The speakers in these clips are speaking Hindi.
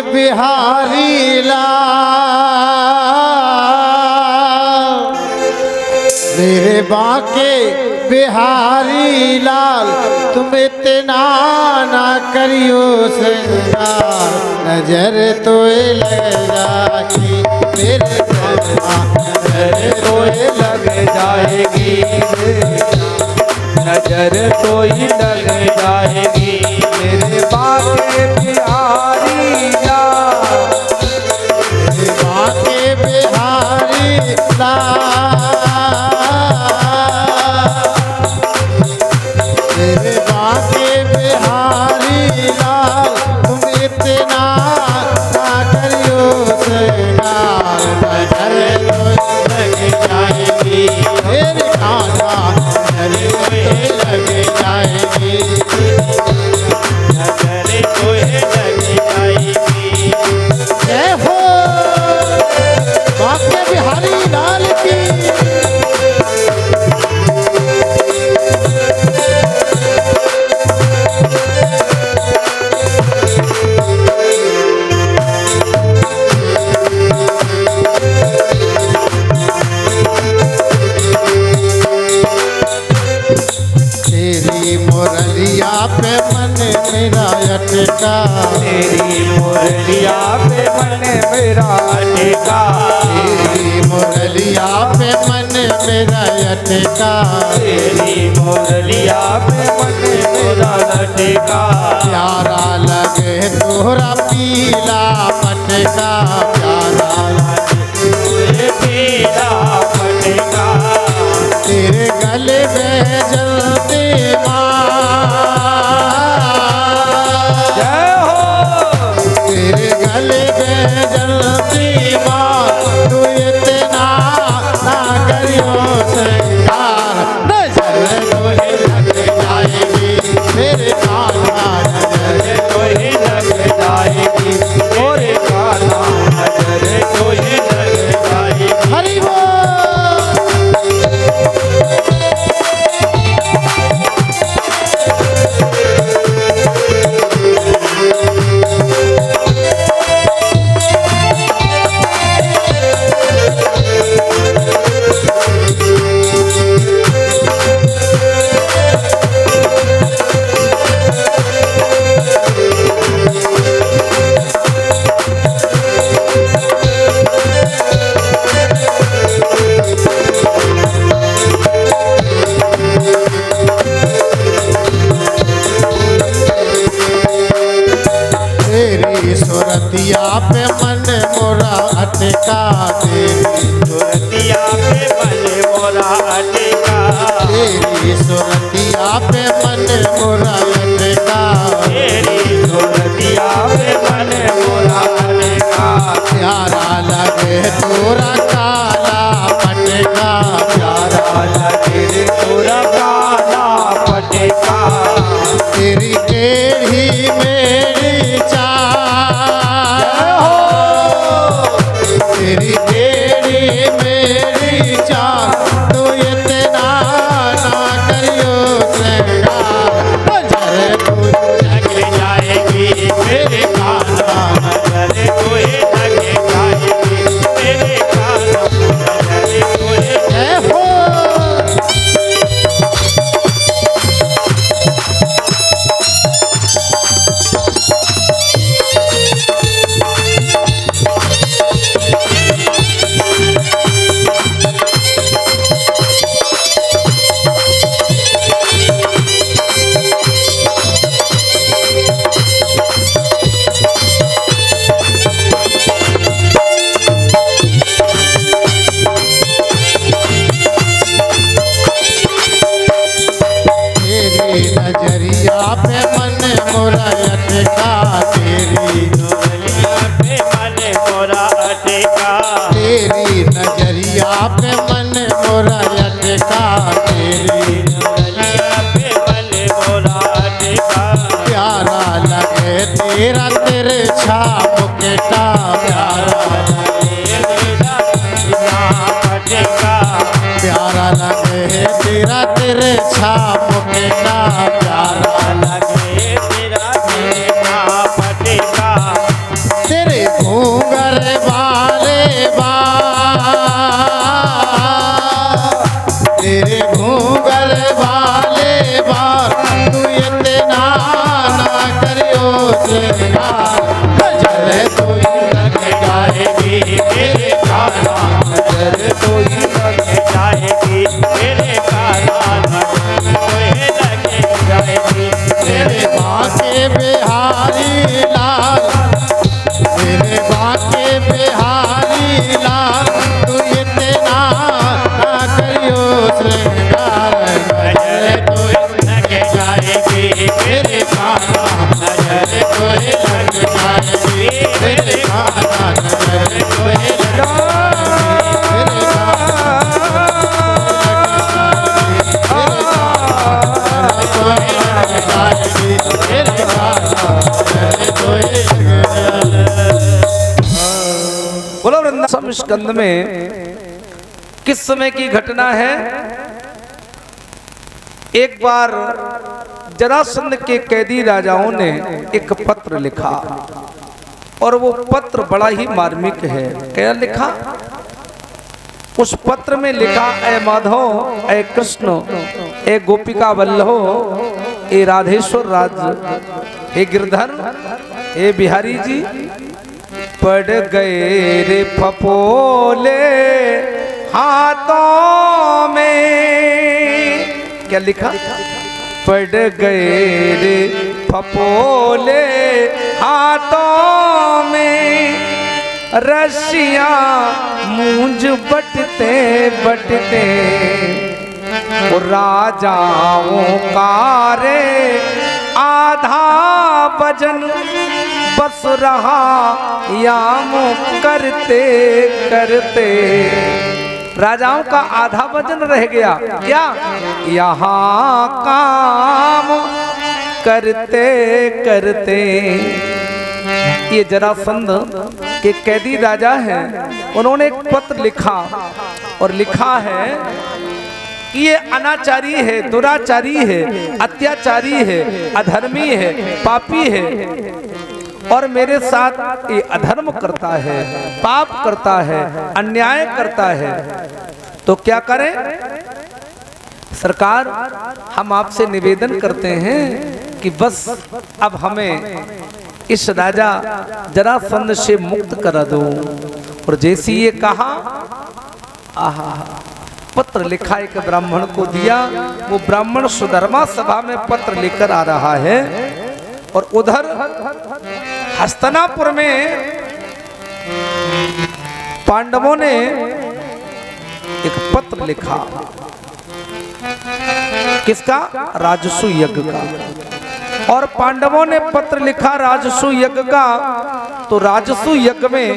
बिहारी लाल, मेरे बाके बिहारी लाल, तुम इतना ना करियो श्रृंगार, नजर तो लग जाएगी मेरे नजर तो लग जाएगी, नजर तो ही लग जाएगी मेरे बाके बिहारी लाल, मेरे बाके बिहारी लाल, मेरे बाके बिहारी लाल, तुम इतना ना करियो श्रृंगार, नजर तो लग जाएगी मेरे कान्हा, नजर तो लग जाएगी, नजर तो ही लग जाएगी। जय हो बाके बिहारी लाल की। तेरी मुरलिया पे मन मेरा अटका, तेरी मुरलिया पे मन मेरा अटका, तेरी मुरलिया पे मन मेरा अटका, तेरी मुरलिया पे मन मेरा अटका, प्यारा लगे तोरा पीला पटका, प्यारा लगे तुझे पीला पटका, तेरे गले में जलती जय हो तेरे गले में जलती माँ, तू इतना ना करियो श्रृंगार, नजर तो ही लग जाएगी मेरे कान्हा, नजर तो ही लग जाएगी मोरे कान्हा, नजर तो ही लग जाएगी। हरि बोल। तेरी सुरतिया पे मन मोरा अटका, तेरी सुरतिया पे मन मोरा अटका, तेरी सुरतिया पे मन मोरा अटका, तेरी सुरतिया पे मन मोरा अटका, प्यारा लगे तोरा काला पटका, प्यारा लगे तोरा काला पटका, तेरी टेढ़ी मेरी चाल, तेरी टेढ़ी मेरी चाल, तू इतना ना करियो श्रृंगार, नजर तो लग जाएगी मेरे कान्हा, नजर तो ही लग जाएगी मेरे कान्हा, नजर तो ही। जय हो। तेरी नजरिया पे मन मोरा अटका, तेरी मुरलिया पे मन मोरा अटका, तेरी नजरिया पे मन मोरा अटका, तेरी मुरलिया पे मन मोरा अटका, प्यारा लगे तेरा तिरछा मुकटा, प्यारा लगे मेरा बिना पटका, प्यारा लगे तेरा तिरछा मुकटा, प्यारा लगे तेरा बिना पटका, घूंगर वाले बाल, तेरे घूंगर वाले बाल, तू इतना ना करियो श्रृंगार, नजर तो ही लग जाएगी मेरे काना, नजर तो ही लग जाएगी मेरे काना, नजर तो ही लग जाएगी मेरे बांके बिहारी लाल, मेरे बांके बिहारी लाल, तू इतना ना करियो श्रृंगार, नजर तो ही लग जाएगी मेरे काना, नजर तो ही लग जाएगी मेरे काना, नजर तो ही लग बोलो वृंदावन स्कंद में किस समय की घटना है? एक बार जरासंध के कैदी राजाओं ने एक पत्र लिखा और वो पत्र बड़ा ही मार्मिक है। क्या लिखा? उस पत्र में लिखा, ऐ माधव, ऐ कृष्ण, ऐ गोपिका वल्लभो, ए राधेश्वर राज, हे गिरधर, हे बिहारी जी, पड़ गए रे फपोले हाथों में। क्या लिखा? पड़ गए रे फपोले हाथों में, रशिया मूंज बटते बटते, वो राजाओं का रे आधा वजन बस रहा याम करते करते। राजाओं का आधा वजन रह गया। क्या? यहाँ काम करते करते। ये जरासंध के कैदी राजा हैं, उन्होंने एक पत्र लिखा और लिखा है कि ये अनाचारी है, दुराचारी है, अत्याचारी है, अधर्मी है, पापी है और मेरे साथ ये अधर्म करता है, पाप करता है, अन्याय करता है। तो क्या करें? सरकार, हम आपसे निवेदन करते हैं कि बस अब हमें इस राजा जरासंध से मुक्त करा दो। और जैसे ये कहा, आहा, पत्र लिखा एक ब्राह्मण को दिया। वो ब्राह्मण सुधर्मा सभा में पत्र लेकर आ रहा है और उधर हस्तिनापुर में पांडवों ने एक पत्र लिखा। किसका? राजसु यज्ञ का। और पांडवों ने पत्र लिखा राजसु यज्ञ का। तो राजसु यज्ञ में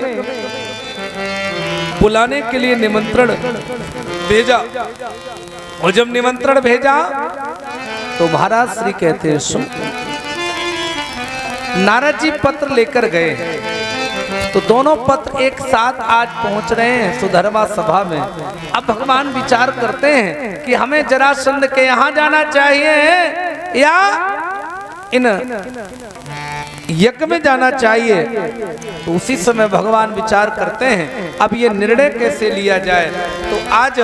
बुलाने के लिए निमंत्रण भेजा। और जब निमंत्रण भेजा तो महाराज श्री कहते हैं, सुन। नारद जी पत्र लेकर गए, तो दोनों पत्र एक साथ आज पहुंच रहे हैं सुधर्मा सभा में। अब भगवान विचार करते हैं कि हमें जरासंध के यहाँ जाना चाहिए या इन यज्ञ में जाना चाहिए। तो उसी समय भगवान विचार करते हैं अब ये निर्णय कैसे लिया जाए। तो आज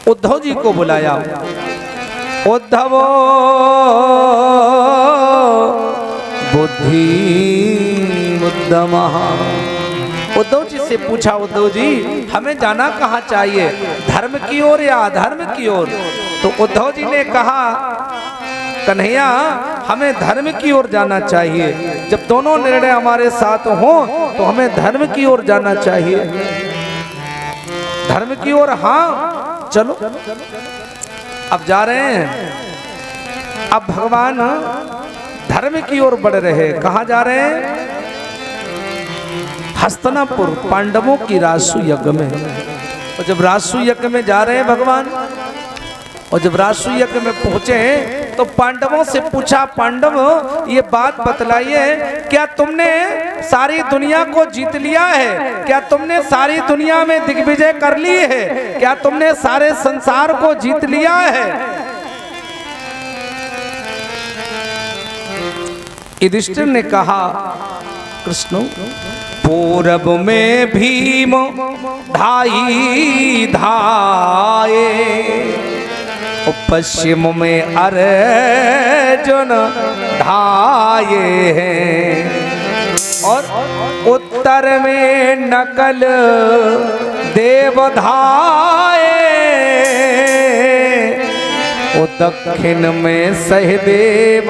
उद्धव जी को बुलाया। उद्धवो बुद्धि उद्दमः। उद्धव जी से पूछा, उद्धव जी हमें जाना कहाँ चाहिए, धर्म की ओर या अधर्म की ओर? तो उद्धव जी ने कहा, कन्हैया हमें धर्म की ओर जाना चाहिए। जब दोनों निर्णय हमारे साथ हो तो हमें धर्म की ओर जाना चाहिए। धर्म की ओर, हाँ चलो। अब जा रहे हैं। अब भगवान धर्म की ओर बढ़ रहे। कहाँ जा रहे हैं? हस्तिनापुर, पांडवों की राजसु यज्ञ में। और जब राजसु यज्ञ में जा रहे हैं भगवान, और जब राजसु यज्ञ में पहुंचे तो पांडवों से पूछा, पांडव ये बात बतलाइए, क्या तुमने सारी दुनिया को जीत लिया है? क्या तुमने सारी दुनिया में दिग्विजय कर ली है? क्या तुमने सारे संसार को जीत लिया है? युधिष्ठिर ने कहा, कृष्ण पूरब में भीम ढाई धाये, पश्चिम में अर्जुन ढाये हैं, और उत्तर में नकल देव धाये, और दक्षिण में सहदेव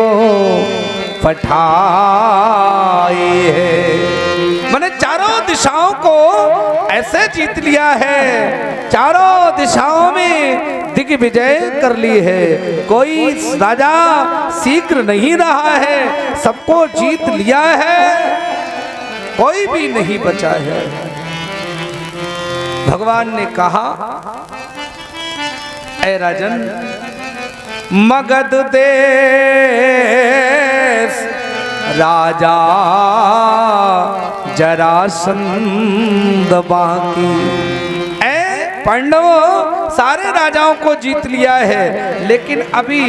पठाए है। मैंने चारों दिशाओं को ऐसे जीत लिया है, चारों दिशाओं में दिग्विजय कर ली है। कोई राजा शीघ्र नहीं रहा है, सबको जीत लिया है, कोई भी नहीं बचा है। भगवान ने कहा, ऐ राजन, मगध देश राजा जरासंध बाकी। ऐ पांडवों, सारे राजाओं को जीत लिया है, लेकिन अभी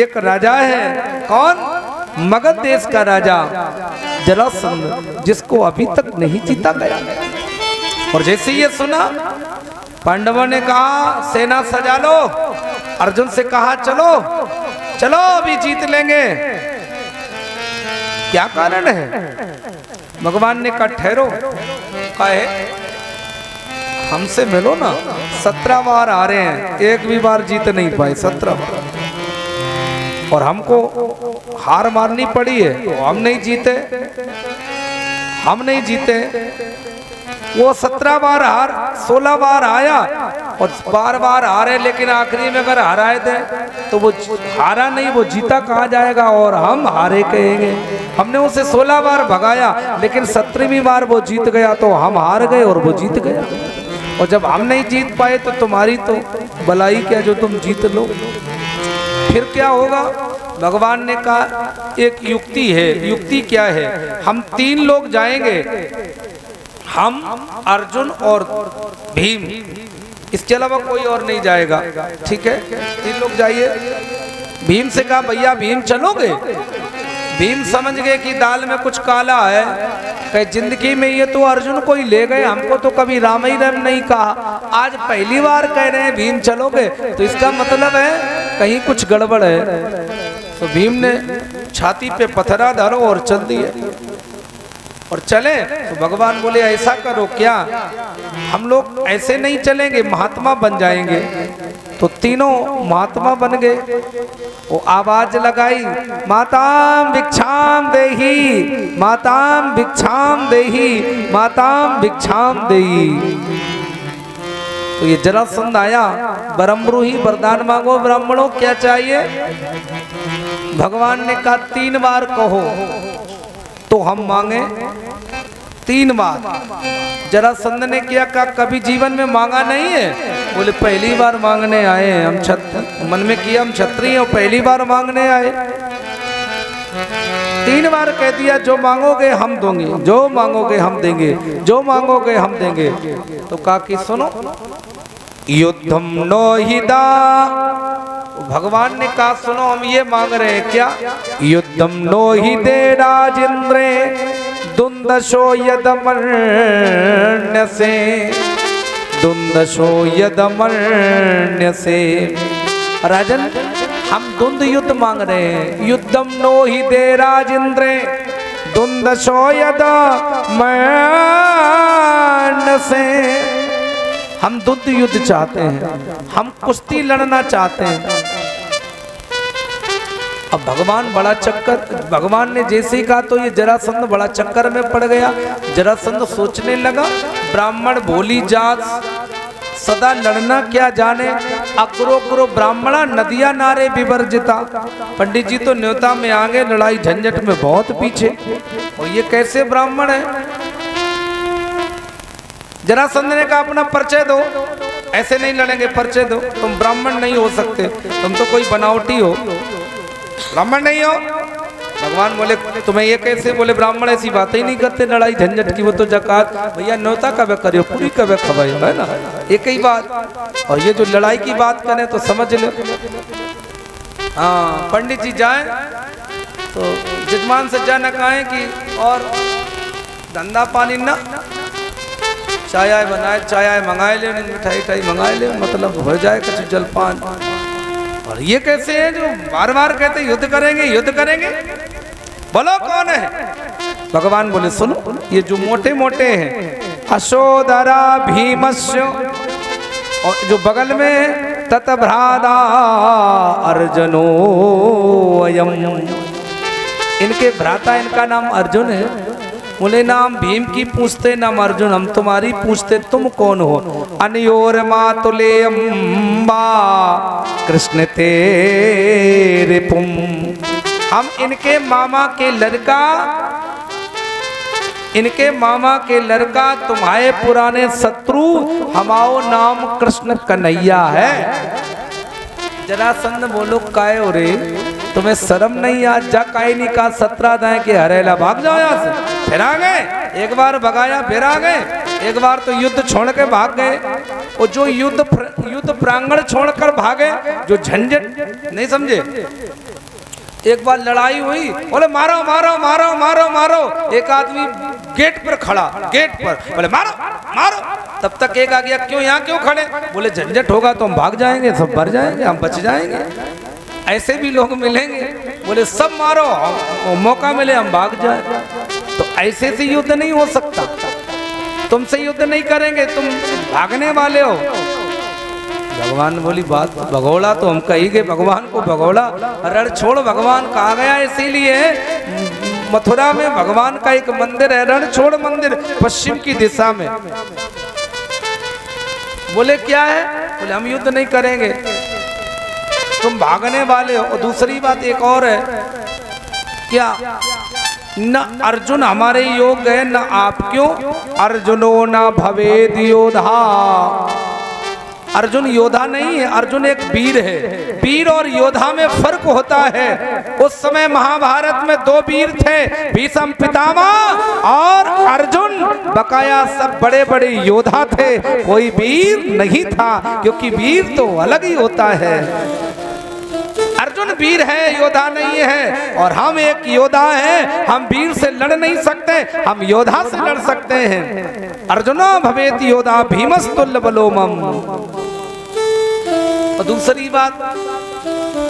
एक राजा है। कौन? मगध देश का राजा जरासंध, जिसको अभी तक नहीं जीता गया। और जैसे ये सुना, पांडवों ने कहा सेना सजा लो, अर्जुन से कहा चलो चलो अभी जीत लेंगे। क्या कारण है? भगवान ने कहा ठहरो, कहे हमसे मिलो ना, 17 बार आ रहे हैं, एक भी बार जीत नहीं पाए, 17 बार, और हमको हार मारनी पड़ी है, तो हम नहीं जीते, हम नहीं जीते। वो 17 बार हार, 16 बार आया, और बार बार हारे, लेकिन आखिरी में अगर हराए थे तो वो हारा नहीं, वो जीता कहा जाएगा, और हम हारे कहेंगे। हमने उसे 16 बार भगाया, लेकिन 17वीं बार वो जीत गया, तो हम हार गए और वो जीत गया। और जब हम नहीं जीत पाए तो तुम्हारी तो भलाई क्या जो तुम जीत लो, फिर क्या होगा? भगवान ने कहा एक युक्ति है। युक्ति क्या है? हम 3 लोग जाएंगे, हम, अर्जुन और भीम, इसके अलावा कोई और नहीं जाएगा, ठीक है? 3 लोग जाइए। भीम से कहा भैया भीम चलोगे? भीम समझ गए कि दाल में कुछ काला है, कहे जिंदगी में ये तो अर्जुन को ही ले गए, हमको तो कभी राम ही राम नहीं कहा, आज पहली बार कह रहे हैं भीम चलोगे, तो इसका मतलब है कहीं कुछ गड़बड़ है। तो भीम ने छाती पे पत्थरा धरो और चल दिए। और चले तो भगवान बोले ऐसा करो, क्या हम लोग ऐसे नहीं चलेंगे, महात्मा बन जाएंगे। तो तीनों महात्मा बन गए। वो आवाज लगाई, माताम भिक्षाम देही, माताम भिक्षाम देही, माताम भिक्षाम देही। तो ये जरासंध आया, ब्रह्मरूही वरदान मांगो ब्राह्मणों, क्या चाहिए? भगवान ने कहा 3 बार कहो तो हम मांगे, 3 बार। जरासंध ने क्या कहा? कभी जीवन में मांगा नहीं है। बोले पहली बार मांगने आए हम, मन में किया हम क्षत्रिय हैं, पहली बार मांगने आए। 3 बार कह दिया जो मांगोगे हम दोगे, जो मांगोगे हम देंगे, जो मांगोगे हम देंगे। तो कहा कि सुनो, युद्धम नो हिदा। भगवान ने कहा सुनो हम ये मांग रहे हैं, क्या? युद्धम नो हि दे राजेंद्रे दुंदशो यदमर्ण्य से, दुंदशो यदमर्ण्य से। राजन हम द्वंद्व युद्ध मांग रहे हैं। युद्धम नो हि दे राजेंद्रे दुंदशो यदमर्ण्य से। हम द्वंद्व युद्ध चाहते हैं, हम कुश्ती लड़ना चाहते हैं। अब भगवान बड़ा चक्कर, भगवान ने जैसे ही कहा तो ये जरासंध बड़ा चक्कर में पड़ गया। जरासंध सोचने लगा, ब्राह्मण भोली जात, सदा लड़ना क्या जाने, अग्रो ग्रो ब्राह्मणा नदिया नारे विवर्जिता। पंडित जी तो न्योता में आ गए, लड़ाई झंझट में बहुत पीछे, और ये कैसे ब्राह्मण है? जरासंध ने कहा अपना परिचय दो। ऐसे नहीं लड़ेंगे, परिचय दो, तुम ब्राह्मण नहीं हो सकते, तुम तो कोई बनावटी हो, ब्राह्मण नहीं हो। भगवान बोले तुम्हें ये कैसे? बोले ब्राह्मण ऐसी बातें ही नहीं करते लड़ाई झंझट की, वो तो जकात भैया न्योता कब करियो, पूरी कब खबाई, है ना, एक ही बात। और ये जो लड़ाई की बात करें तो समझ लो। हाँ, पंडित जी जाए तो जजमान से जाना कहें कि और धंधा पानी ना, चाय आय बनाए, चाय आय मंगाए ले, मिठाई टाई मंगाए ले, मतलब हो जाए कुछ जलपान। और ये कैसे है जो बार बार कहते युद्ध करेंगे युद्ध करेंगे? बोलो कौन है? भगवान बोले सुनो, ये जो मोटे मोटे हैं, अशोधरा भीमस्य, और जो बगल में ततभ्रादा अर्जुनो अयम, इनके भ्राता, इनका नाम अर्जुन है। बोले नाम भीम की पूछते, नाम अर्जुन, हम तुम्हारी पूछते, तुम कौन हो? अनयोर मातुले अम्बा कृष्ण तेरे पुम, हम इनके मामा के लड़का, इनके मामा के लड़का, तुम्हारे पुराने शत्रु, हमाओ नाम कृष्ण कन्हैया है। जरासंध बोलो काय हो रे, तुम्हें शर्म नहीं? आज जा काई नहीं का 17 दाएं के हरेला, भाग जाओ यहाँ से। फिर आ गए, एक बार भगाया फिर आ गए, एक बार तो युद्ध छोड़ के भाग गए। और जो युद्ध प्रांगण छोड़कर भागे, जो झंझट नहीं समझे। एक बार लड़ाई हुई, बोले मारो मारो मारो मारो मारो, एक आदमी गेट पर खड़ा, गेट पर बोले मारो मारो, तब तक एक आ गया, क्यों यहाँ क्यों खड़े? बोले झंझट होगा तो हम भाग जाएंगे, सब मर जाएंगे, हम बच जाएंगे। ऐसे भी लोग मिलेंगे, बोले सब मारो, मौका मिले हम भाग जाए। तो ऐसे से युद्ध नहीं हो सकता, तुमसे युद्ध नहीं करेंगे, तुम भागने वाले हो। भगवान बोली बात, भगोड़ा तो हम कही गए, भगवान को भगोड़ा, रण छोड़ भगवान कहा गया। इसीलिए मथुरा में भगवान का एक मंदिर है, रण छोड़ मंदिर, पश्चिम की दिशा में। बोले क्या है? बोले हम युद्ध नहीं करेंगे, तुम भागने वाले हो। और दूसरी बात एक और है, क्या न अर्जुन हमारे योग्य है, न आप क्यों? अर्जुनो न भवेद योधा, अर्जुन योद्धा नहीं है, अर्जुन एक वीर है। वीर और योद्धा में फर्क होता है। उस समय महाभारत में 2 वीर थे, भीष्म पितामह और अर्जुन, बकाया सब बड़े बड़े योद्धा थे, कोई वीर नहीं था, क्योंकि वीर तो अलग ही होता है। अर्जुन वीर है, योद्धा नहीं है। और हम एक योद्धा हैं, हम वीर से लड़ नहीं सकते, हम योद्धा से लड़ सकते हैं। अर्जुनो भवेत योद्धा भीमस्तुल्य बलोमम। और दूसरी बात,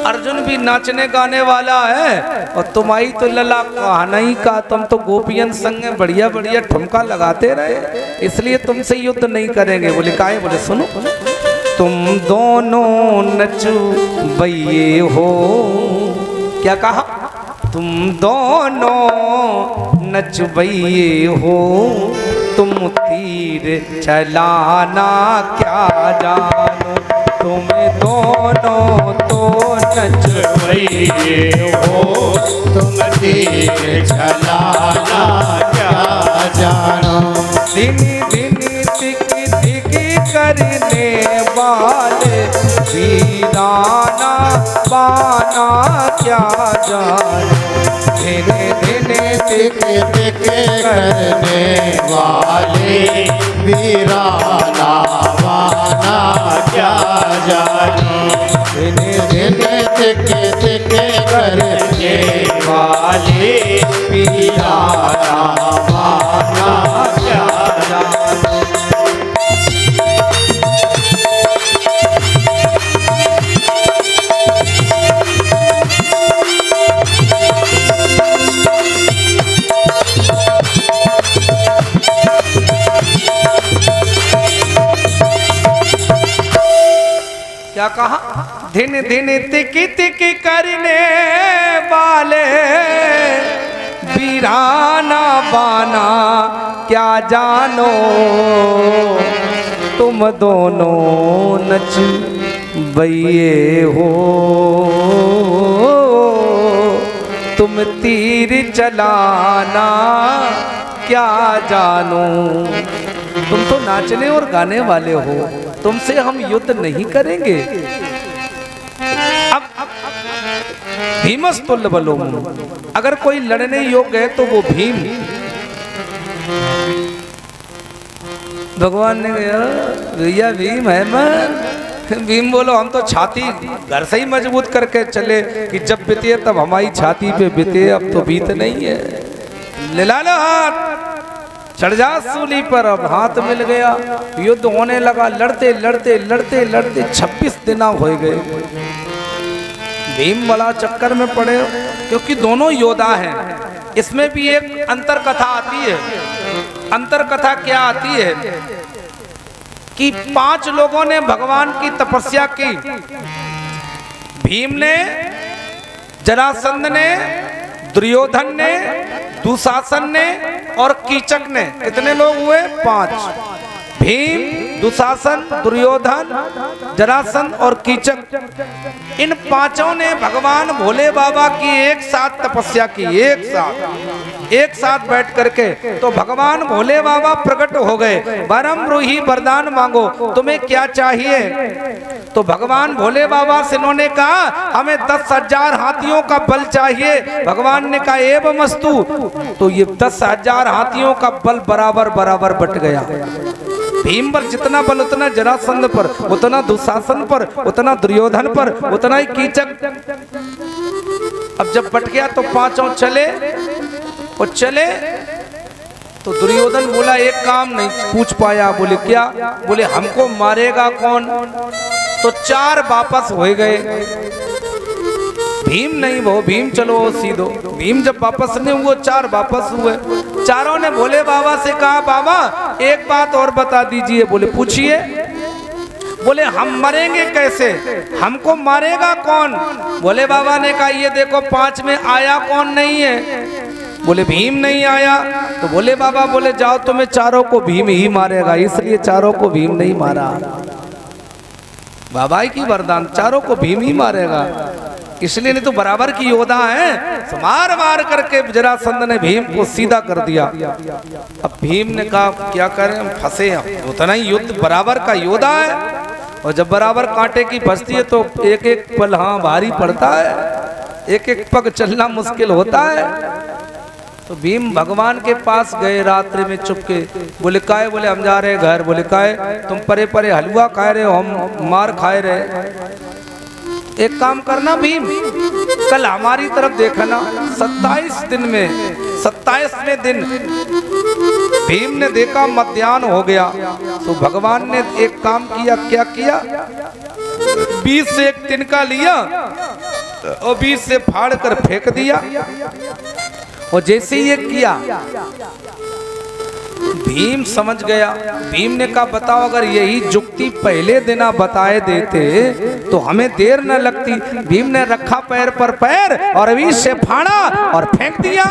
अर्जुन भी नाचने गाने वाला है, और तुम्हारी तो लला कहना ही का, तुम तो गोपियन संग में बढ़िया बढ़िया ठुमका लगाते रहे, इसलिए तुमसे युद्ध नहीं करेंगे। बोले काहे? बोले सुनो, तुम दोनों नचू बइये हो। क्या कहा? तुम दोनों नचबइये हो, तुम तीर चलाना क्या जानो, तुम दोनों तो नचबइये हो, तुम तीर चलाना क्या जानो। दिन दिन टिक टिक करने वाले वीराना बाना क्या जाने, धीरे धीरे टिक टिक करने वाले वीराना बाना क्या जानो। धीरे धीरे टिक टिक करने वाले वीराना बाना क्या जानो। क्या कहा? धिन धिन तिक तिक करने वाले वीराना बाना क्या जानो, तुम दोनों नच बइये हो, तुम तीर चलाना क्या जानो। तुम तो नाचने और गाने वाले हो, तुमसे हम युद्ध नहीं करेंगे। अब भीमस्तुल्य बलोम, अगर कोई लड़ने योग्य है तो वो भीम। भगवान ने कहा भैया भीम है मन। भीम बोलो हम तो छाती घर से ही मजबूत करके चले कि जब बीते तब हमारी छाती पे बीते, अब तो बीत नहीं है। ले ला लो हाथ। चढ़ जा सूली पर। अब हाथ मिल गया, युद्ध होने लगा। लड़ते लड़ते लड़ते लड़ते 26 दिन हो गए। भीम बड़ा चक्कर में पड़े, क्योंकि दोनों योद्धा हैं। इसमें भी एक अंतर कथा आती है। अंतर कथा क्या आती है कि 5 लोगों ने भगवान की तपस्या की। भीम ने, जरासंध ने, दुर्योधन ने, दुशासन ने और कीचक ने। कितने लोग हुए? 5। भीम, दुशासन, दुर्योधन, जरासंध और कीचक, इन 5 ने भगवान भोले बाबा की एक साथ तपस्या की। एक साथ बैठ करके तो भगवान भोले बाबा प्रकट हो गए। वरम रूही वरदान मांगो, तुम्हें क्या चाहिए? तो भगवान भोले बाबा से इन्होंने कहा हमें 10,000 हाथियों का बल चाहिए। भगवान ने कहा एवं मस्तु। तो ये 10,000 हाथियों का बल बराबर बराबर बट गया। भीम पर जितना बल उतना जरासंध पर, उतना दुशासन पर, उतना दुर्योधन पर, उतना ही कीचक। अब जब बट गया तो 5 चले और चले तो दुर्योधन बोला एक काम नहीं पूछ पाया। बोले क्या? बोले हमको मारेगा कौन? तो 4 वापस हो गए। भीम नहीं, वो भीम चलो सीधो। भीम जब वापस नहीं हुए, 4 वापस हुए। चारों ने भोले बाबा से कहा बाबा एक बात और बता दीजिए। बोले पूछिए। बोले हम मरेंगे कैसे? हमको मारेगा कौन? भोले बाबा ने कहा ये देखो 5 में आया कौन नहीं है? बोले भीम नहीं आया। तो भोले बाबा बोले जाओ तुम्हें चारों को भीम ही मारेगा, इसलिए चारों को भीम नहीं मारा। बाबा की वरदान, चारों को भीम ही मारेगा, इसलिए नहीं तो बराबर की योद्धा है। मार मार करके जरासंध ने भीम को सीधा कर दिया। अब भीम ने कहा क्या करें, हम फंसे हैं। उतना ही युद्ध बराबर का योद्धा है, और जब बराबर कांटे की बजती है तो एक एक पल हाँ भारी पड़ता है, एक एक पग चलना मुश्किल होता है। तो भीम भगवान के पास गए रात्रि में चुपके। बोले काहे? बोले हम जा रहे घर। बोले काहे? तुम परे परे हलवा खाए रहे हो, हम मार खाए रहे। एक काम करना भीम, कल हमारी तरफ देखना। 27 दिन में 27वें दिन भीम ने देखा मध्याह्न हो गया। तो भगवान ने एक काम किया। क्या किया? 20 से एक तिनका लिया और 20 से फाड़ कर फेंक दिया। और जैसे ही ये किया भीम समझ गया। भीम ने कहा बताओ अगर यही जुक्ति पहले दिन आप बताए देते तो हमें देर न लगती। भीम ने रखा पैर पर पैर और विष से फाड़ा और फेंक दिया।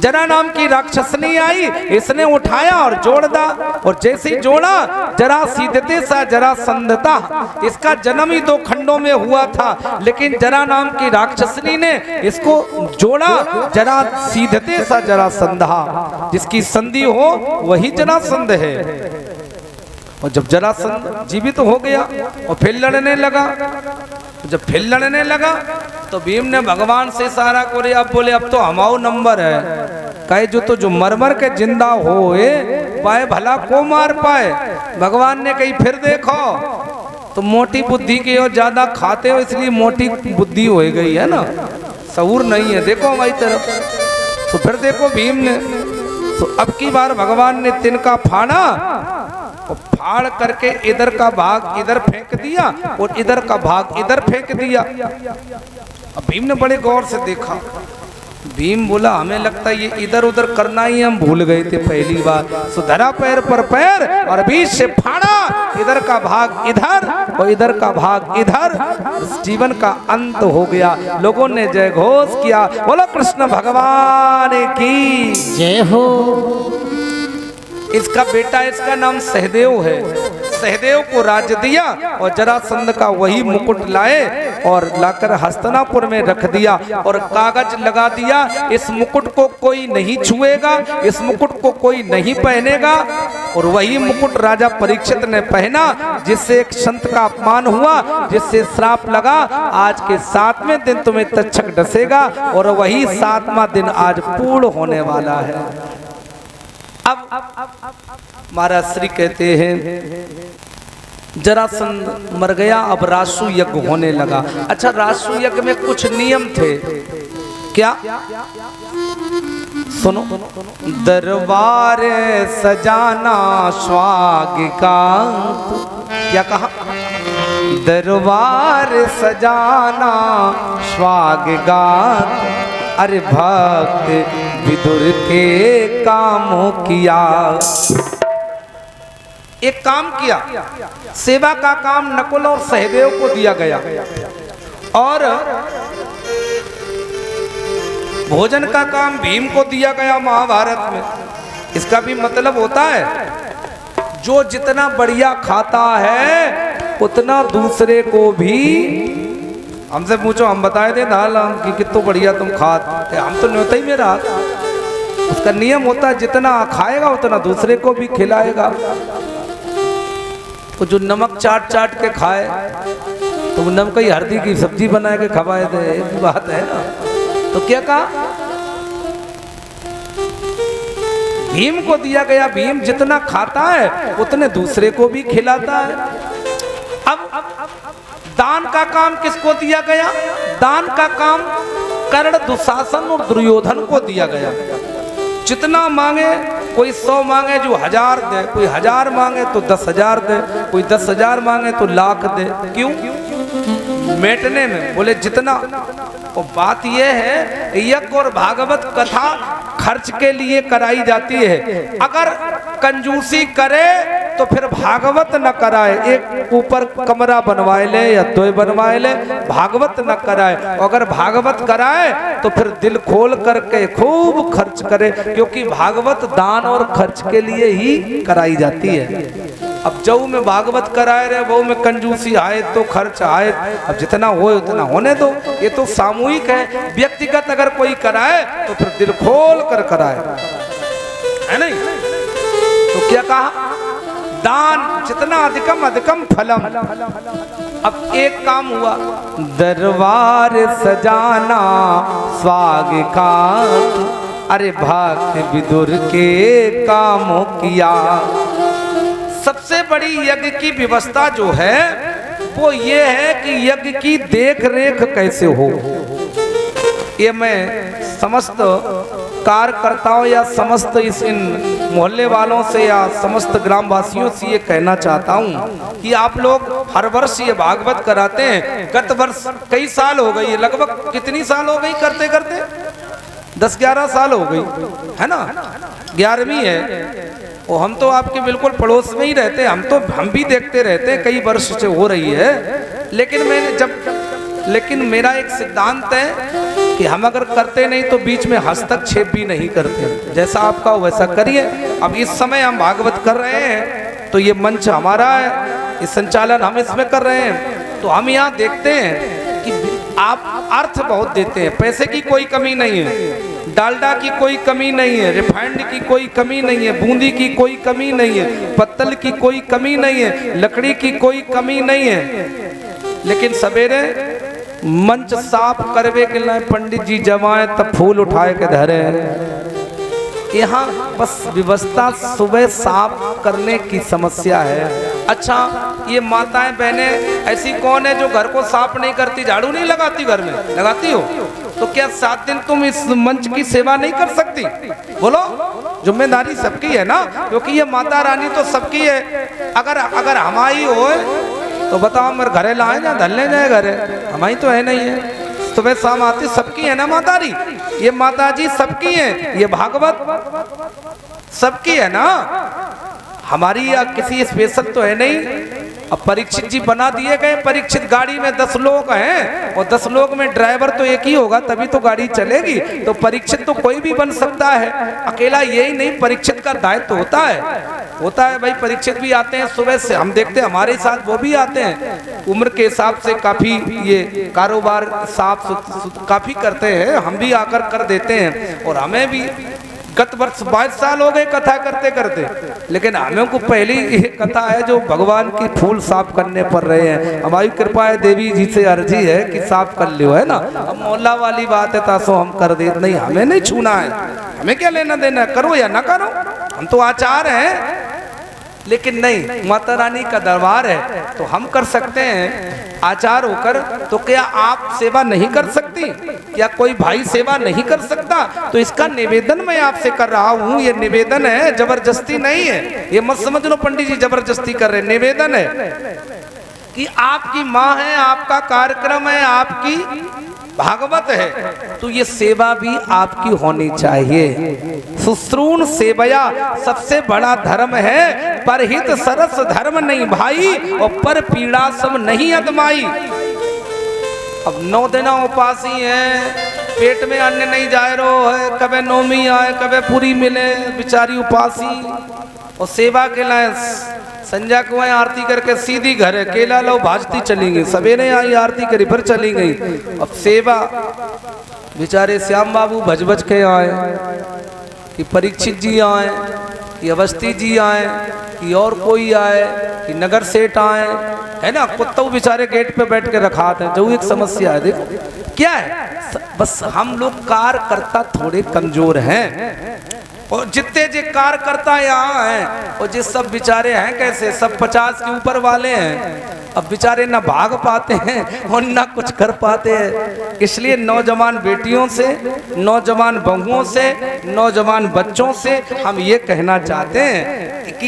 जरा नाम की राक्षसनी आई, इसने उठाया और जोड़ दा। और जैसे ही जोड़ा जरा सीधते सा जरा संधता। इसका जन्म ही 2 खंडों में हुआ था, लेकिन जरा नाम की राक्षसनी ने इसको जोड़ा जरा सीधते सा जरा संधा। जिसकी संधि हो वही जरासंध है। और जब जरासंध जीवित हो गया और फिर लड़ने लगा। जब फिर लड़ने लगा तो भीम ने भगवान से इशारा करे। अब बोले अब तो हमारा नंबर है। कहे जो मर मर के जिंदा हो पाए भला को मार पाए। भगवान ने कही फिर देखो, तो मोटी बुद्धि की और ज्यादा खाते हो इसलिए मोटी बुद्धि हो गई है ना, सहूर नहीं है। देखो हमारी तरफ। तो फिर देखो भीम ने, तो अब की बार भगवान ने तिनका फाड़ा और फाड़ करके इधर का भाग इधर फेंक दिया और इधर का भाग इधर फेंक दिया। अब भीम ने बड़े गौर से देखा। भीम बोला हमें लगता है ये इधर उधर करना ही हम भूल गए थे पहली बार। सुधरा पैर पर पैर और बीच से फाड़ा, इधर का भाग इधर और इधर का भाग इधर। जीवन का अंत हो गया। लोगों ने जय घोष किया। बोलो कृष्ण भगवान की जय हो। इसका बेटा, इसका नाम सहदेव है। सहदेव को राज्य दिया और जरासंध का वही मुकुट लाए और लाकर हस्तिनापुर में रख दिया और कागज लगा दिया इस मुकुट को कोई नहीं छुएगा, इस मुकुट को कोई नहीं पहनेगा। और वही मुकुट राजा परीक्षित ने पहना, जिससे एक संत का अपमान हुआ, जिससे श्राप लगा। आज के 7वें दिन तुम्हें तक्षक डसेगा और वही 7वां दिन आज पूर्ण होने वाला है। अब महाराज श्री कहते हैं जरासंध मर गया। अब रासु यज्ञ होने लगा। अच्छा, रासु यज्ञ में कुछ नियम थे। क्या? सुनो, दरबार सजाना स्वागतांत, क्या कहा? दरबार सजाना स्वागतांत, अरे भक्त विदुर के कामों किया। एक काम किया, सेवा का काम नकुल और सहदेव को दिया गया और भोजन का काम भीम को दिया गया महाभारत में। इसका भी मतलब होता है जो जितना बढ़िया खाता है उतना दूसरे को भी, हमसे पूछो हम बताए थे नाल कि कितना बढ़िया तुम खाते, हम तो न्योता ही में रहा। उसका नियम होता है जितना खाएगा उतना दूसरे को भी खिलाएगा। तो जो नमक चाट चाट के खाए तो नमक की हल्दी की सब्जी बना के खवाए थे, एक बात है ना। तो क्या कहा? भीम को दिया गया, भीम जितना खाता है उतने दूसरे को भी खिलाता है। अब दान का काम किसको दिया गया? दान का काम कर्ण, दुशासन और दुर्योधन को दिया गया। जितना मांगे, कोई 100 मांगे जो 1000 दे, कोई 1000 मांगे तो 10,000 दे, कोई 10,000 मांगे तो लाख दे। क्यों? मेटने में बोले जितना। और बात यह है यज्ञ और भागवत कथा खर्च के लिए कराई जाती है। अगर कंजूसी करे तो फिर भागवत न कराए, एक ऊपर कमरा बनवाए ले या 2 बनवाए ले, भागवत न कराए। अगर भागवत कराए तो फिर दिल खोल करके खूब खर्च करे, क्योंकि भागवत दान और खर्च के लिए ही कराई जाती है। अब जऊ में भागवत कराए रहे, वो में कंजूसी आए तो खर्च आए, अब जितना हो उतना होने दो। ये तो सामूहिक है, व्यक्तिगत अगर कोई कराए तो फिर दिल खोल कर कराए, है नहीं? तो क्या कहा? दान जितना अधिकम अधिकम फलम। अब एक काम हुआ, दरबार सजाना स्वागतांत, अरे भक्त विदुर के कामों किया। सबसे बड़ी यज्ञ की व्यवस्था जो है वो ये है कि यज्ञ की देख रेख कैसे हो। ये मैं समस्त कार्यकर्ताओं या समस्त इन मोहल्ले वालों से या समस्त ग्रामवासियों से ये कहना चाहता हूँ कि आप लोग हर वर्ष ये भागवत कराते हैं। गत वर्ष कई साल हो गई, लगभग कितनी साल हो गई करते करते? 10-11 साल हो गई, है ना? 11वीं है। और हम तो आपके बिल्कुल पड़ोस में ही रहते हैं, हम भी देखते रहते हैं, कई वर्ष से हो रही है। लेकिन मेरा एक सिद्धांत है कि हम अगर करते नहीं तो बीच में हस्तक्षेप भी नहीं करते। जैसा आपका वैसा करिए। अब इस समय हम भागवत कर रहे हैं तो ये मंच हमारा है, इस संचालन हम इसमें कर रहे हैं। तो हम यहाँ देखते हैं कि आप अर्थ बहुत देते हैं, पैसे की कोई कमी नहीं है, डालडा की कोई कमी नहीं है, रिफाइंड की कोई कमी नहीं है, बूंदी की कोई कमी नहीं है, पत्तल की कोई कमी नहीं है, लकड़ी की कोई कमी नहीं है। लेकिन सवेरे मंच साफ करवे के लिए पंडित जी जमाए तब फूल उठाए के धरे। यहाँ बस व्यवस्था सुबह साफ करने की समस्या है। अच्छा, ये माताएं बहनें ऐसी कौन है जो घर को साफ नहीं करती, झाड़ू नहीं लगाती? घर में लगाती हो तो क्या 7 दिन तुम इस मंच की सेवा नहीं कर सकती? बोलो, जिम्मेदारी सबकी है ना, क्योंकि ये माता रानी तो सबकी है। अगर हमारी हो तो बताओ मेरे घरे लाए ना धलने जाए, घरे हमारी तो है नहीं है। सुबह शाम आती सबकी है ना मातारी, ये माता जी सबकी है, ये भागवत सबकी है ना, हमारी या किसी स्पेशल तो है नहीं। अब परीक्षित जी बना दिए गए, परीक्षित गाड़ी में 10 लोग हैं और 10 लोग में ड्राइवर तो एक ही होगा तभी तो गाड़ी चलेगी। तो परीक्षित तो कोई भी बन सकता है, अकेला यही नहीं, परीक्षित का दायित्व तो होता है भाई। परीक्षित भी आते हैं सुबह से, हम देखते हैं हमारे साथ वो भी आते हैं, उम्र के हिसाब से काफी ये कारोबार साफ काफी करते हैं, हम भी आकर कर देते हैं। और हमें भी गत वर्ष 22 साल हो गए कथा करते करते, लेकिन हमें को पहली कथा है जो भगवान की फूल साफ करने पड़ रहे हैं। हमारी कृपा है, देवी जी से अर्जी है कि साफ कर लियो, है ना। अब मोहल्ला वाली बात है तासो हम कर दे, नहीं हमें नहीं छूना है, हमें क्या लेना देना, करो या ना करो, हम तो आचार हैं। लेकिन नहीं, माता रानी का दरबार है तो हम कर सकते हैं आचार होकर। तो क्या आप सेवा नहीं कर सकती? क्या कोई भाई सेवा नहीं कर सकता? तो इसका निवेदन मैं आपसे कर रहा हूँ। ये निवेदन है, जबरदस्ती नहीं है। ये मत समझ लो पंडित जी जबरदस्ती कर रहे, निवेदन है कि आपकी माँ है, आपका कार्यक्रम है, आपकी भागवत है, तो ये सेवा भी आपकी होनी चाहिए। शुश्रूण सेवया सबसे बड़ा धर्म है, परहित सरस धर्म नहीं भाई, और पर पीड़ा सब नहीं अदमाई। अब 9 दिन उपासी है, पेट में अन्न नहीं जा रहा है, कभी नौमी आए कभी पूरी मिले, बेचारी उपासी, और सेवा के लाए संध्या को आरती करके सीधी घर है, केला लो भाजती चली गई, सवेरे आई आरती करी फिर चली गई। अब सेवा बेचारे श्याम बाबू भज भज के आए, कि परीक्षित जी आए, कि अवस्थी जी आए, कि और कोई आए, कि नगर सेठ आए, है ना। कुत्ता बेचारे गेट पे बैठ के रखा थे, जो एक समस्या है। देखो क्या है, बस हम लोग कार्यकर्ता थोड़े कमजोर हैं, और जितने जे कार्यकर्ता यहाँ हैं और जिस सब बेचारे हैं कैसे, सब 50 के ऊपर वाले हैं। अब बेचारे ना भाग पाते हैं और ना कुछ कर पाते हैं। इसलिए नौजवान बेटियों से, नौजवान बहुओं से, नौजवान बच्चों से हम ये कहना चाहते हैं कि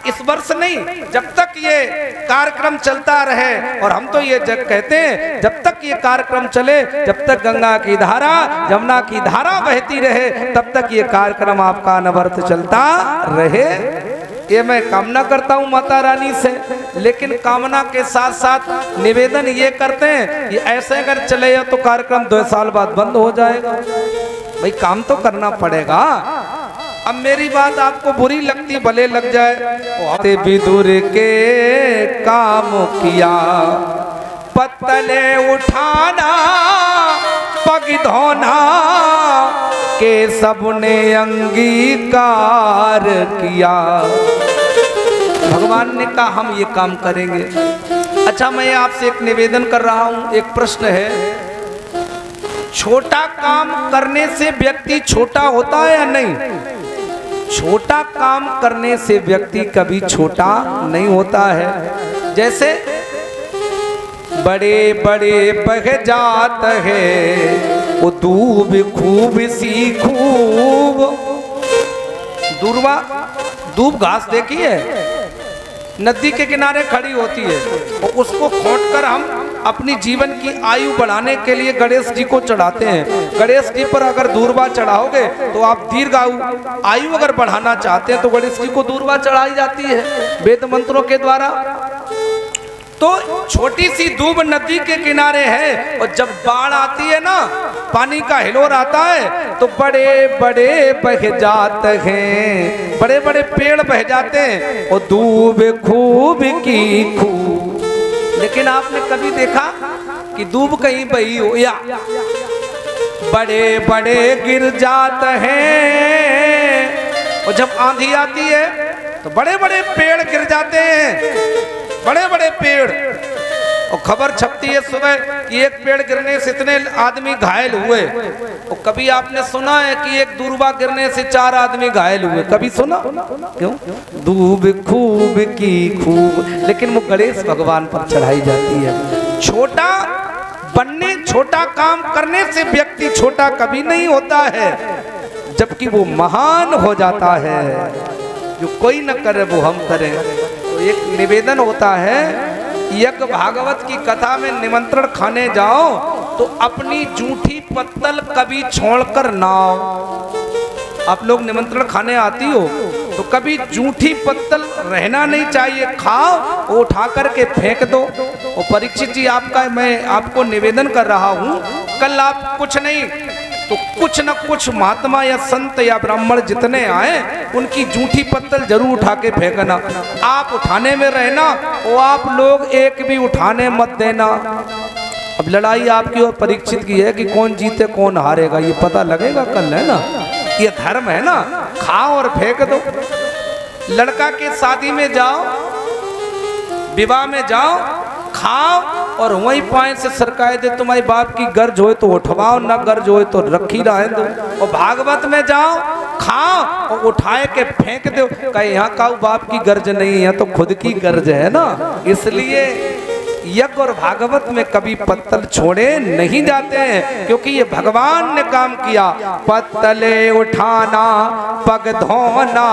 इस वर्ष नहीं, जब तक ये कार्यक्रम चलता रहे, और हम तो ये कहते हैं जब तक ये कार्यक्रम चले, जब तक गंगा की धारा, यमुना की धारा बहती रहे, तब तक ये कार्यक्रम आपका अनवरत चलता रहे। ये मैं कामना करता हूँ माता रानी से। लेकिन कामना के साथ साथ निवेदन ये करते हैं कि ऐसे अगर चले तो कार्यक्रम 2 साल बाद बंद हो जाएगा। भाई काम तो करना पड़ेगा। अब मेरी बात आपको बुरी लगती भले लग जाए। विदुर के काम किया, पत्तले उठाना, पग धोना के सबने अंगीकार किया। भगवान ने कहा हम ये काम करेंगे। अच्छा, मैं आपसे एक निवेदन कर रहा हूं, एक प्रश्न है, छोटा काम करने से व्यक्ति छोटा होता है या नहीं? छोटा काम करने से व्यक्ति कभी छोटा नहीं होता है। जैसे बड़े बड़े बह जात है वो दूब खूब सी खूब। दूरवा दूब घास देखी है, नदी के किनारे खड़ी होती है, और उसको खोंटकर हम अपनी जीवन की आयु बढ़ाने के लिए गणेश जी को चढ़ाते हैं। गणेश जी पर अगर दूरवा चढ़ाओगे तो आप दीर्घ आयु अगर बढ़ाना चाहते हैं तो गणेश जी को दूरवा चढ़ाई जाती है वेद मंत्रों के द्वारा। तो छोटी सी दूब नदी के किनारे है, और जब बाढ़ आती है ना, पानी का हिलोर आता है, तो बड़े बड़े बह जाते हैं, बड़े बड़े पेड़ बह जाते हैं, और दूब खूब की खूब। लेकिन आपने कभी देखा कि दूब कहीं बही हो? या बड़े बड़े गिर जाते हैं, और जब आंधी आती है तो बड़े बड़े पेड़ गिर जाते हैं, बड़े बड़े पेड़। और खबर छपती है सुबह कि एक पेड़ गिरने से इतने आदमी घायल हुए। और कभी आपने सुना है कि एक दूरबा गिरने से 4 आदमी घायल हुए? कभी सुना? क्यों? दूब खूब की खूब। लेकिन वो गणेश भगवान पर चढ़ाई जाती है। छोटा बनने, छोटा काम करने से व्यक्ति छोटा कभी नहीं होता है, जबकि वो महान हो जाता है। जो कोई न करे वो हम करें। तो एक निवेदन होता है, यज्ञ भागवत की कथा में निमंत्रण खाने जाओ तो अपनी जूठी पत्तल कभी छोड़कर ना आओ। आप लोग निमंत्रण खाने आती हो तो कभी जूठी पत्तल रहना नहीं चाहिए, खाओ, वो उठा करके फेंक दो। और परीक्षित जी, आपका मैं आपको निवेदन कर रहा हूँ, कल आप कुछ नहीं तो कुछ न कुछ महात्मा या संत या ब्राह्मण जितने आए उनकी जूठी पत्तल जरूर उठा के फेंकना। आप उठाने में रहना, वो आप लोग एक भी उठाने मत देना। अब लड़ाई आपकी और परीक्षित की है कि कौन जीते कौन हारेगा, ये पता लगेगा कल, है ना। ये धर्म है ना, खाओ और फेंक दो। लड़का के शादी में जाओ, विवाह में जाओ, खाओ और वहीं पाए से सरकाए दे, तुम्हारी बाप की गर्ज होए तो उठवाओ, ना गर्ज होए तो रखी रहे दो। और भागवत में जाओ, खाओ और उठाए के फेंक दो, कहे यहाँ का बाप की गर्ज नहीं है तो खुद की गर्ज है ना। इसलिए यज्ञ और भागवत में कभी पत्तल छोड़े नहीं जाते हैं, क्योंकि ये भगवान ने काम किया। पत्तले उठाना पग धोना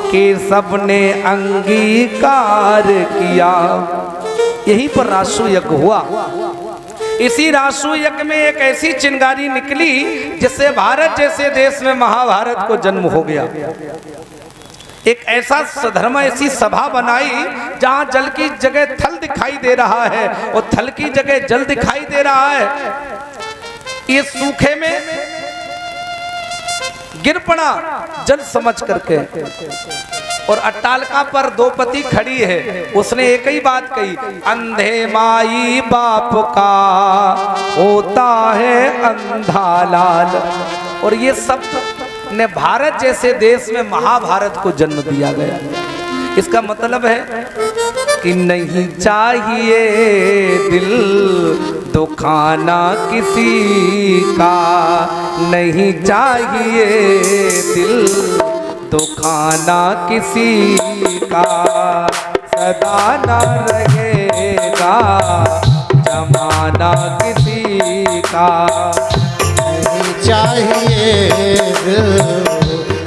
के सबने अंगीकार किया। यहीं पर रासु यज्ञ हुआ। इसी रासु यज्ञ में एक ऐसी चिंगारी निकली जिससे भारत जैसे देश में महाभारत को जन्म हो गया। एक ऐसा सधर्म, ऐसी सभा बनाई जहां जल की जगह थल दिखाई दे रहा है और थल की जगह जल दिखाई दे रहा है। ये सूखे में गिर पड़ा जल समझ करके, और अट्टालका पर द्रौपदी खड़ी है। उसने एक ही बात कही, अंधे माई बाप का होता है अंधा लाल। और ये सब ने भारत जैसे देश में महाभारत को जन्म दिया गया। इसका मतलब है कि नहीं चाहिए दिल दुखाना किसी का, नहीं चाहिए दिल दुखाना किसी का, सदा न रहेगा जमाना किसी का। नहीं चाहिए दिल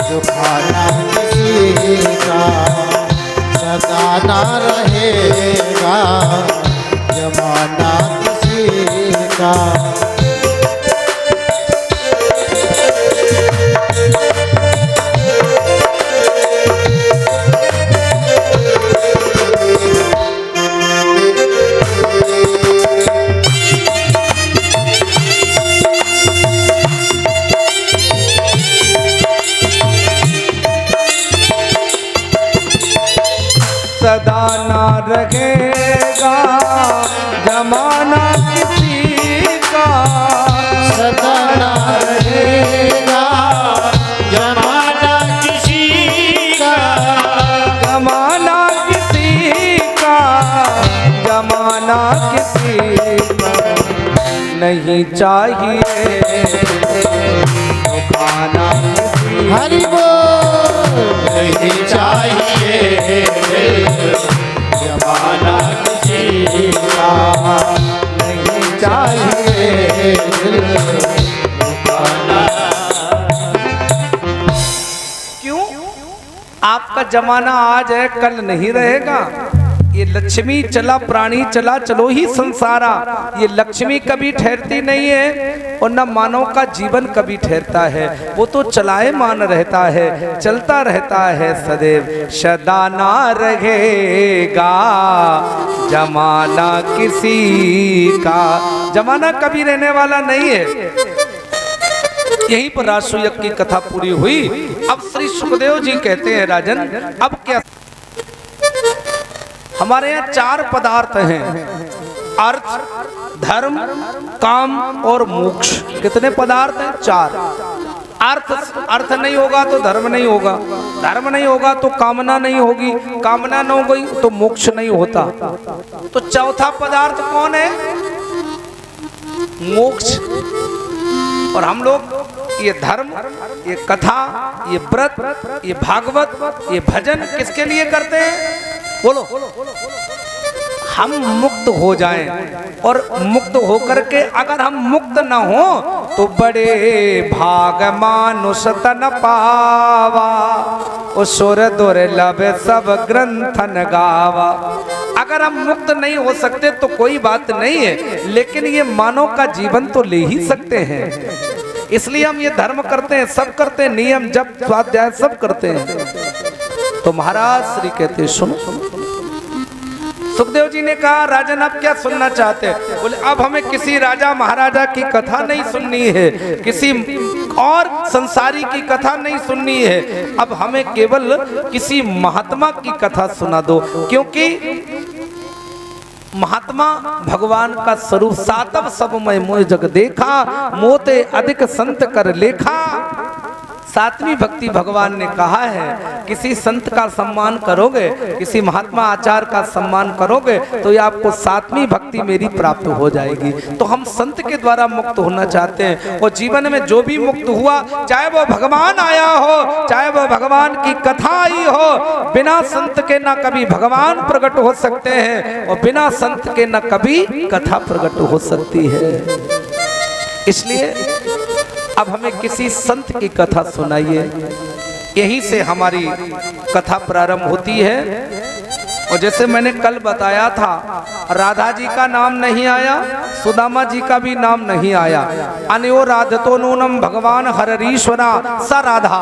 दुखाना किसी का, सदा ना रहेगा जमाना किसी का। सदा ना रहेगा जमाना किसी का, सदा ना रहेगा जमाना किसी का, जमाना किसी का, जमाना किसी का। नहीं चाहिए दुखाना किसी, हरि बोल। नहीं चाहिए जमाना किसी का, नहीं चाहिए दुखाना। क्यों? आपका जमाना आज है, कल नहीं रहेगा। ये लक्ष्मी चला प्राणी चला चलो ही संसारा। ये लक्ष्मी कभी ठहरती नहीं है और न मानव का जीवन कभी ठहरता है। वो तो चलाए मान रहता है, चलता रहता है सदैव। सदा ना रहेगा जमाना किसी का, जमाना कभी रहने वाला नहीं है। यहीं पर रासु यज्ञ की कथा पूरी हुई। अब श्री सुखदेव जी कहते हैं, राजन अब क्या? हमारे यहाँ चार पदार्थ हैं, अर्थ, धर्म, काम और मोक्ष। कितने पदार्थ हैं? चार। अर्थ नहीं होगा तो धर्म नहीं होगा, धर्म नहीं होगा तो कामना नहीं होगी, कामना न हो गई तो मोक्ष नहीं होता। तो चौथा पदार्थ कौन है? मोक्ष। और हम लोग ये धर्म, ये कथा, ये व्रत, ये भागवत, ये भजन किसके लिए करते हैं? बोलो। हम मुक्त हो जाएं, और मुक्त होकर के अगर हम मुक्त न हो तो बड़े भाग मानुष तन पावा, ओ सुर दुर्लभ सब ग्रंथन गावा। अगर हम मुक्त नहीं हो सकते तो कोई बात नहीं है, लेकिन ये मानव का जीवन तो ले ही सकते हैं। इसलिए हम ये धर्म करते हैं, सब करते हैं, नियम जप स्वाध्याय सब करते हैं। तो महाराज श्री कहते सुनो। सुखदेव जी ने कहा, राजन आप क्या सुनना चाहते हैं? बोले अब हमें किसी राजा महाराजा की कथा नहीं सुननी है, किसी और संसारी की कथा नहीं सुननी है। अब हमें केवल किसी महात्मा की कथा सुना दो, क्योंकि महात्मा भगवान का स्वरूप। सातव सब मैं मोह जग देखा, मोते अधिक संत कर लेखा। सातवीं भक्ति भगवान ने कहा है, किसी संत का सम्मान करोगे, किसी महात्मा आचार्य का सम्मान करोगे तो ये आपको सातवीं भक्ति मेरी प्राप्त हो जाएगी। तो हम संत के द्वारा मुक्त होना चाहते हैं, और जीवन में जो भी मुक्त हुआ, चाहे वो भगवान आया हो, चाहे वो भगवान की कथा आई हो, बिना संत के ना कभी भगवान प्रकट हो सकते हैं और बिना संत के ना कभी कथा प्रकट हो सकती है। इसलिए अब हमें किसी संत की कथा सुनाइए। यहीं से हमारी कथा प्रारंभ होती है। और जैसे मैंने कल बताया था, राधा जी का नाम नहीं आया, सुदामा जी का भी नाम नहीं आया। अनयो राधतो नूनम भगवान हररीश्वरा स राधा।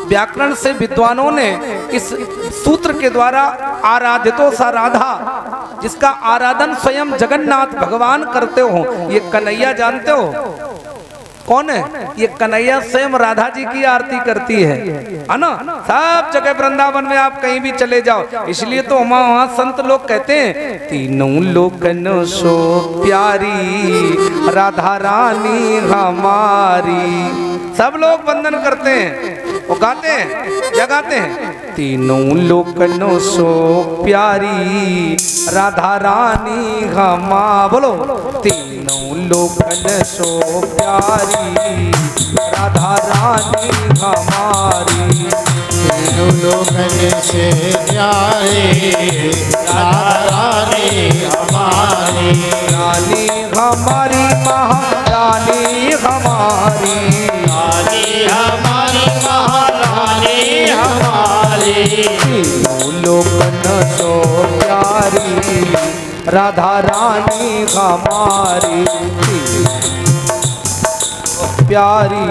व्याकरण से विद्वानों ने इस सूत्र के द्वारा आराधितो स राधा, जिसका आराधन स्वयं जगन्नाथ भगवान करते हो, ये कन्हैया जानते हो कौन है? ये कन्हैया स्वयं राधा जी की आरती करती है ना। सब जगह वृंदावन में आप कहीं भी चले जाओ, इसलिए तो वहाँ संत लोग कहते हैं, तीनों लोकन सो प्यारी राधा रानी हमारी। सब लोग वंदन करते हैं, वो गाते हैं, क्या गाते हैं? तीनों लोकन सो प्यारी राधा रानी हमा। बोलो, तीनों लोकन सो प्यारी राधा रानी हमारी। तीनों लोकन से प्यारी राधा रानी हमारी। रानी हमारी, महारानी हमारी, रानी हमारी, महारानी हमारी। तीनों लोकन सो प्यारी राधा रानी हमारी। प्यारी